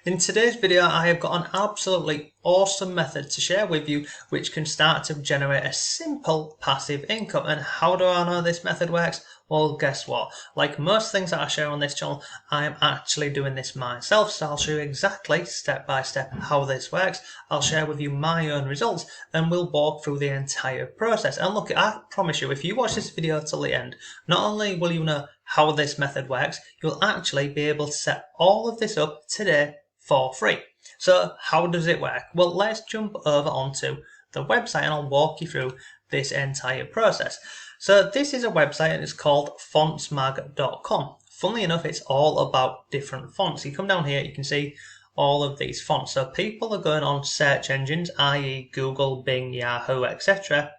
In today's video, I have got an absolutely awesome method to share with you which can start to generate a simple passive income. And how do I know this method works? Well, guess what? Like most things that I share on this channel, I am actually doing this myself. So I'll show you exactly step by step how this works. I'll share with you my own results and we'll walk through the entire process. And look, I promise you, if you watch this video till the end, not only will you know how this method works, you'll actually be able to set all of this up today for free. So how does it work? Well, let's jump over onto the website and I'll walk you through this entire process. So this is a website and it's called fontsmag.com. Funnily enough, it's all about different fonts. You come down here, you can see all of these fonts. So people are going on search engines, i.e. Google, Bing, Yahoo, etc.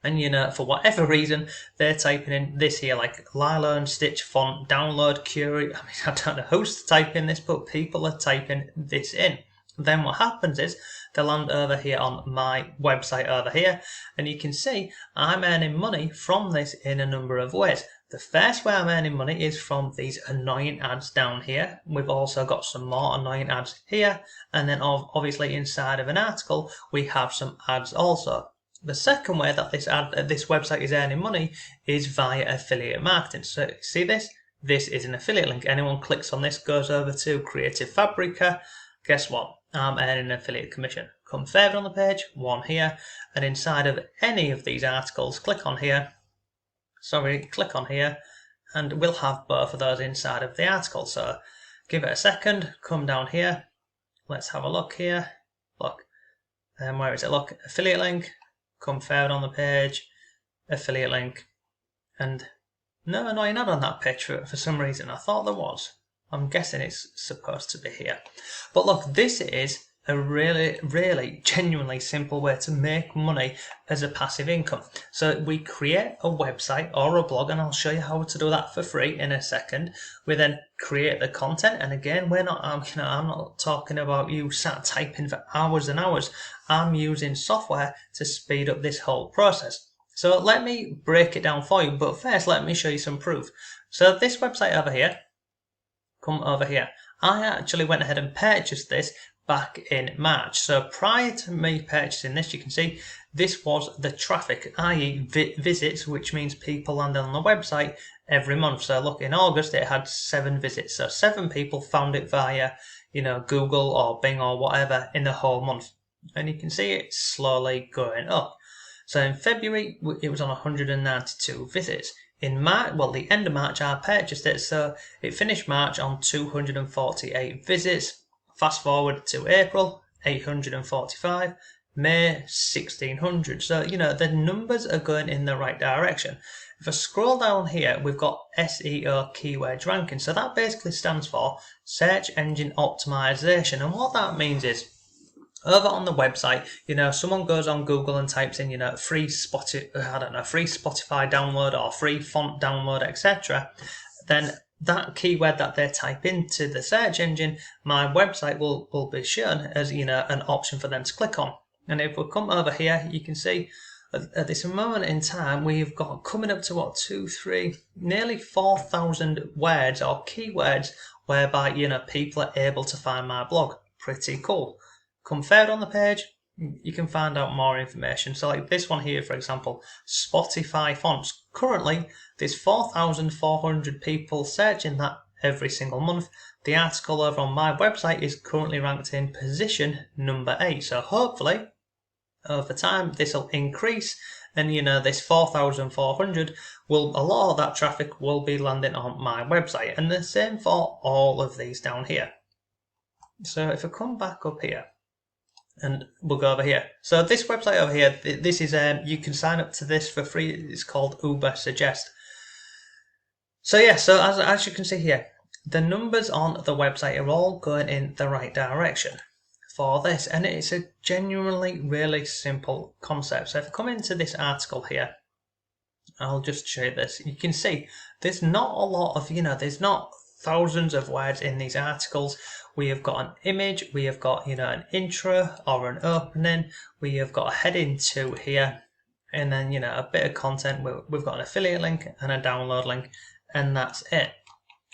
And for whatever reason, they're typing in this here, like Lilo and Stitch font, download, curate. I don't know who's typing this, but people are typing this in. Then what happens is they land over here on my website over here, and you can see I'm earning money from this in a number of ways. The first way I'm earning money is from these annoying ads down here. We've also got some more annoying ads here, and then obviously inside of an article we have some ads also. The second way that this website is earning money is via affiliate marketing. So see this? This is an affiliate link. Anyone clicks on this, goes over to Creative Fabrica. Guess what? I'm earning an affiliate commission. Come further on the page, one here, and inside of any of these articles, click on here, and we'll have both of those inside of the article. So give it a second, come down here, let's have a look here. Look, where is it? Look, affiliate link. Come further on the page, affiliate link, and no annoying ad on that page for some reason. I thought there was. I'm guessing it's supposed to be here. But look, this is a really genuinely simple way to make money as a passive income. So we create a website or a blog, and I'll show you how to do that for free in a second. We then create the content, and again, I'm not talking about you sat typing for hours and hours. I'm using software to speed up this whole process. So let me break it down for you, but first let me show you some proof. So this website over here, come over here. I actually went ahead and purchased this back in March. So prior to me purchasing this, you can see this was the traffic, i.e. visits, which means people landing on the website every month. So look, in August it had 7 visits. So 7 people found it via, Google or Bing or whatever in the whole month. And you can see it slowly going up. So in February, it was on 192 visits. In March, well, the end of March, I purchased it, so it finished March on 248 visits. Fast forward to April, 845, May, 1600. So, the numbers are going in the right direction. If I scroll down here, we've got Seo Keyword Ranking. So that basically stands for Search Engine Optimization. And what that means is, over on the website, someone goes on Google and types in, free Spotify download or free font download, etc. Then that keyword that they type into the search engine, my website will be shown as, an option for them to click on. And if we come over here, you can see at this moment in time, we've got coming up to nearly 4,000 words or keywords whereby, people are able to find my blog. Pretty cool. Come further on the page, you can find out more information. So like this one here, for example, Spotify fonts. Currently, there's 4,400 people searching that every single month. The article over on my website is currently ranked in position number 8. So hopefully, over time, this will increase. And this 4,400 a lot of that traffic will be landing on my website. And the same for all of these down here. So if I come back up here, and we'll go over here. So this website over here, this is you can sign up to this for free. It's called Uber Suggest. So yeah, so as you can see here, the numbers on the website are all going in the right direction for this, and it's a genuinely really simple concept. So if I come into this article here, I'll just show you this. You can see there's not a lot of, there's not thousands of words in these articles. We have got an image, we have got an intro or an opening, we have got a heading to here, and then a bit of content. We've got an affiliate link and a download link, and that's it.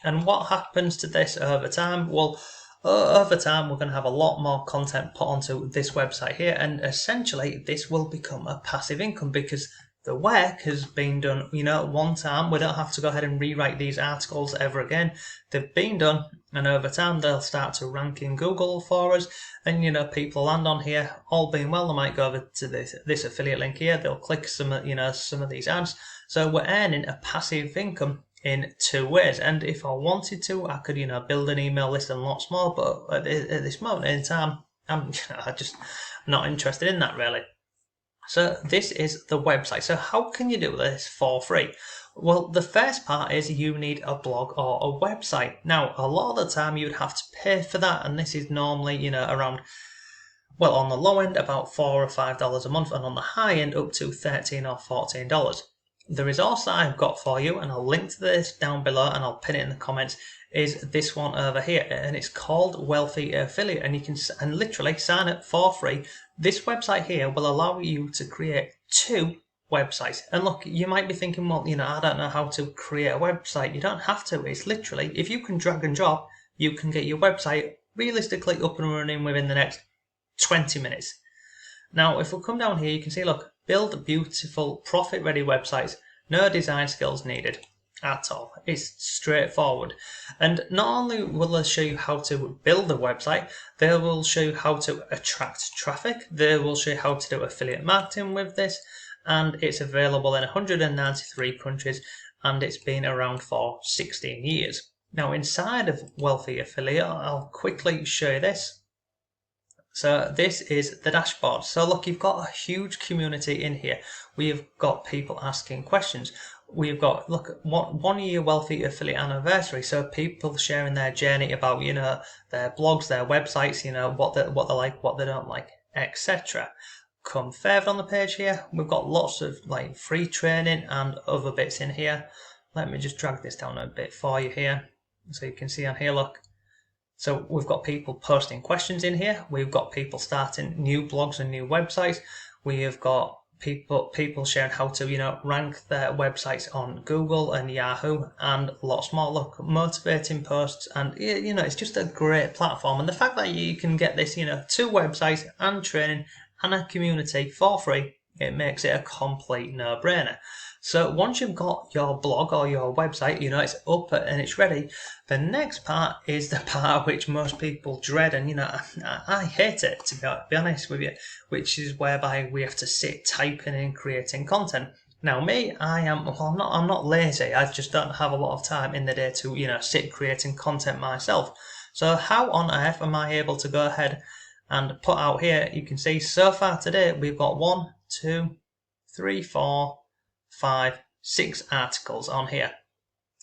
And what happens to this over time? Well, over time, we're going to have a lot more content put onto this website here, and essentially this will become a passive income because the work has been done, one time. We don't have to go ahead and rewrite these articles ever again. They've been done, and over time they'll start to rank in Google for us, and people land on here. All being well, they might go over to this affiliate link here. They'll click some of these ads. So we're earning a passive income in 2 ways. And if I wanted to, I could build an email list and lots more. But at this moment in time, I'm just not interested in that really. So this is the website. So how can you do this for free? Well, the first part is you need a blog or a website. Now, a lot of the time you would have to pay for that, and this is normally, around, well, on the low end, about $4 or $5 a month, and on the high end, up to $13 or $14. The resource that I've got for you, and I'll link to this down below and I'll pin it in the comments, is this one over here, and it's called Wealthy Affiliate, and you can literally sign up for free. This website here will allow you to create 2 websites. And look, you might be thinking, well, I don't know how to create a website. You don't have to. It's literally, if you can drag and drop, you can get your website realistically up and running within the next 20 minutes. Now, if we come down here, you can see, look, build beautiful, profit-ready websites. No design skills needed at all. It's straightforward. And not only will they show you how to build a website, they will show you how to attract traffic. They will show you how to do affiliate marketing with this. And it's available in 193 countries, and it's been around for 16 years. Now, inside of Wealthy Affiliate, I'll quickly show you this. So this is the dashboard. So look, you've got a huge community in here. We've got people asking questions. We've got, look, 1 year Wealthy Affiliate anniversary. So people sharing their journey about, their blogs, their websites, what they like, what they don't like, etc. Come further on the page here, we've got lots of free training and other bits in here. Let me just drag this down a bit for you here. So you can see on here, look. So we've got people posting questions in here. We've got people starting new blogs and new websites. We have got people sharing how to, rank their websites on Google and Yahoo and lots more. Look, motivating posts, and it's just a great platform. And the fact that you can get this, 2 websites and training and a community for free, it makes it a complete no-brainer. So once you've got your blog or your website, it's up and it's ready, the next part is the part which most people dread, and I hate it, to be honest with you, which is whereby we have to sit typing and creating content. Now me, I'm not lazy. I just don't have a lot of time in the day to sit creating content myself. So how on earth am I able to go ahead and put out here? You can see so far today we've got 1, 2, 3, 4, 5, 6 articles on here.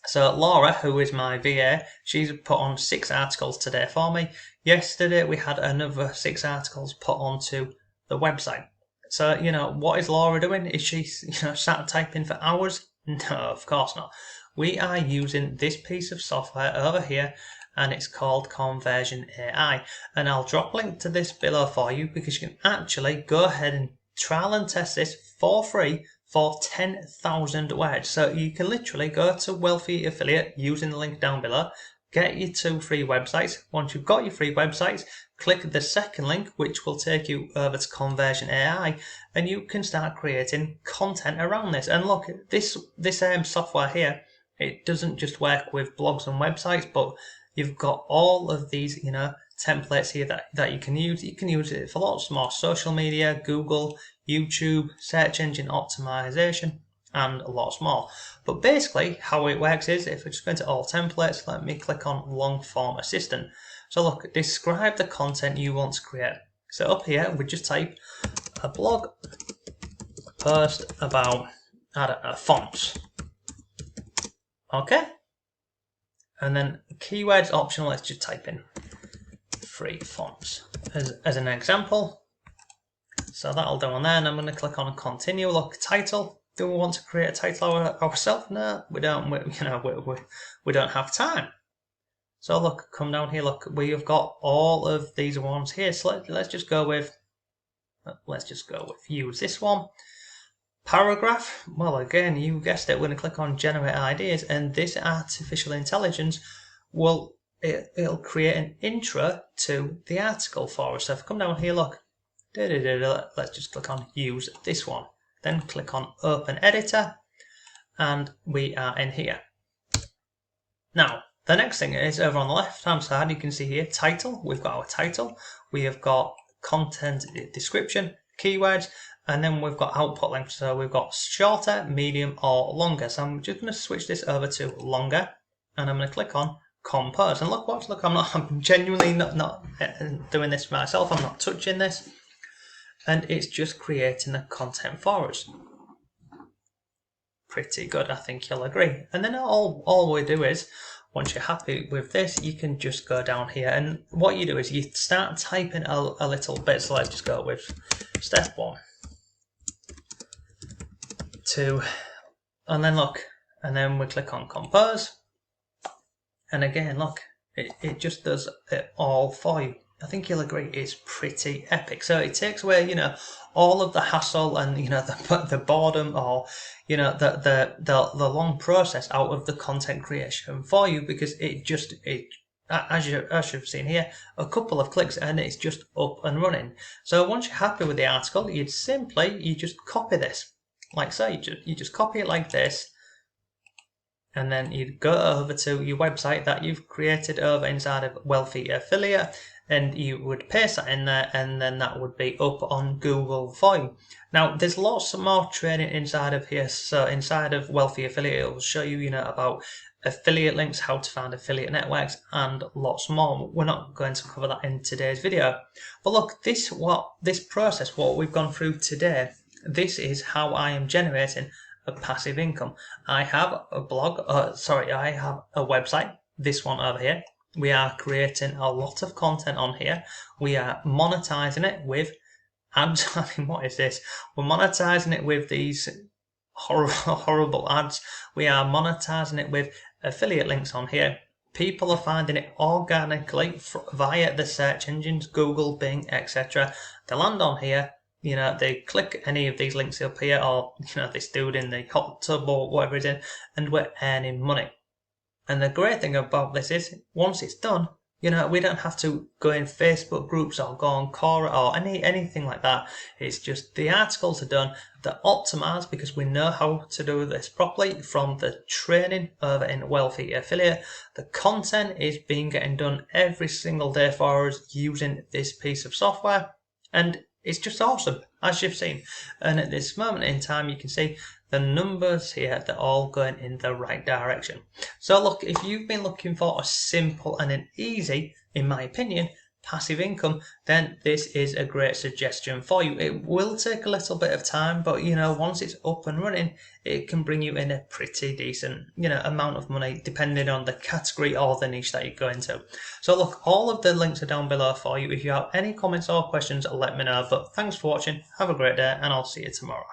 So Laura, who is my VA, she's put on 6 articles today for me. Yesterday we had another 6 articles put onto the website. So what is Laura doing? Is she sat typing for hours? No, of course not. We are using this piece of software over here, and it's called Conversion.ai, and I'll drop a link to this below for you, because you can actually go ahead and trial and test this for free for 10,000 words. So you can literally go to Wealthy Affiliate using the link down below, get your 2 free websites. Once you've got your free websites, click the second link, which will take you over to Conversion.ai, and you can start creating content around this. And look, this software here, it doesn't just work with blogs and websites, but you've got all of these, templates here that you can use. You can use it for lots more social media, Google, YouTube, search engine optimization, and lots more. But basically, how it works is, if we just go into all templates, let me click on long form assistant. So look, describe the content you want to create. So up here, we just type a blog post about, I don't know, fonts. Okay. And then keywords optional, let's just type in free fonts as an example. So that'll do on there, and I'm going to click on continue. Look, title. Do we want to create a title ourselves? No, we don't. We don't have time. So look, come down here. Look, we've got all of these ones here. So let's just go with use this one. Paragraph. Well, again, you guessed it. We're going to click on generate ideas, and this artificial intelligence will it'll create an intro to the article for us. So if I come down here, look, let's just click on use this one, then click on open editor, and we are in here. Now the next thing is over on the left hand side, you can see here title. We've got our title, we have got content description, keywords, and then we've got output length. So we've got shorter, medium, or longer. So I'm just going to switch this over to longer, and I'm going to click on compose. And look, watch, look, I'm genuinely not doing this myself. I'm not touching this, and it's just creating the content for us. Pretty good, I think you'll agree. And then all we do is, once you're happy with this, you can just go down here, and what you do is you start typing a little bit. So let's just go with step 1, 2, and then look, and then we click on compose, and again, look, it just does it all for you. I think you'll agree it's pretty epic. So it takes away, all of the hassle and the boredom, or the long process out of the content creation for you, because as you've seen here, a couple of clicks and it's just up and running. So once you're happy with the article, you just copy this like so. You just copy it like this, and then you go over to your website that you've created over inside of Wealthy Affiliate, and you would paste that in there, and then that would be up on Google for you. Now there's lots more training inside of here. So inside of Wealthy Affiliate, it will show you about affiliate links, how to find affiliate networks, and lots more. We're not going to cover that in today's video, but look, this process, what we've gone through today, this is how I am generating a passive income. I have a blog, I have a website, this one over here. We are creating a lot of content on here. We are monetizing it with ads. I mean, what is this? We're monetizing it with these horrible ads. We are monetizing it with affiliate links on here. People are finding it organically via the search engines, Google, Bing, etc. They land on here. They click any of these links up here, or this dude in the hot tub or whatever it's in, and we're earning money. And the great thing about this is, once it's done, we don't have to go in Facebook groups or go on Quora or anything like that. It's just the articles are done, they're optimized, because we know how to do this properly from the training over in Wealthy Affiliate. The content is getting done every single day for us using this piece of software, and it's just awesome, as you've seen. And at this moment in time, you can see the numbers here, they're all going in the right direction. So look, if you've been looking for a simple and an easy, in my opinion, passive income, then this is a great suggestion for you. It will take a little bit of time, but once it's up and running, it can bring you in a pretty decent amount of money, depending on the category or the niche that you go into. So look, all of the links are down below for you. If you have any comments or questions, let me know. But thanks for watching, have a great day, and I'll see you tomorrow.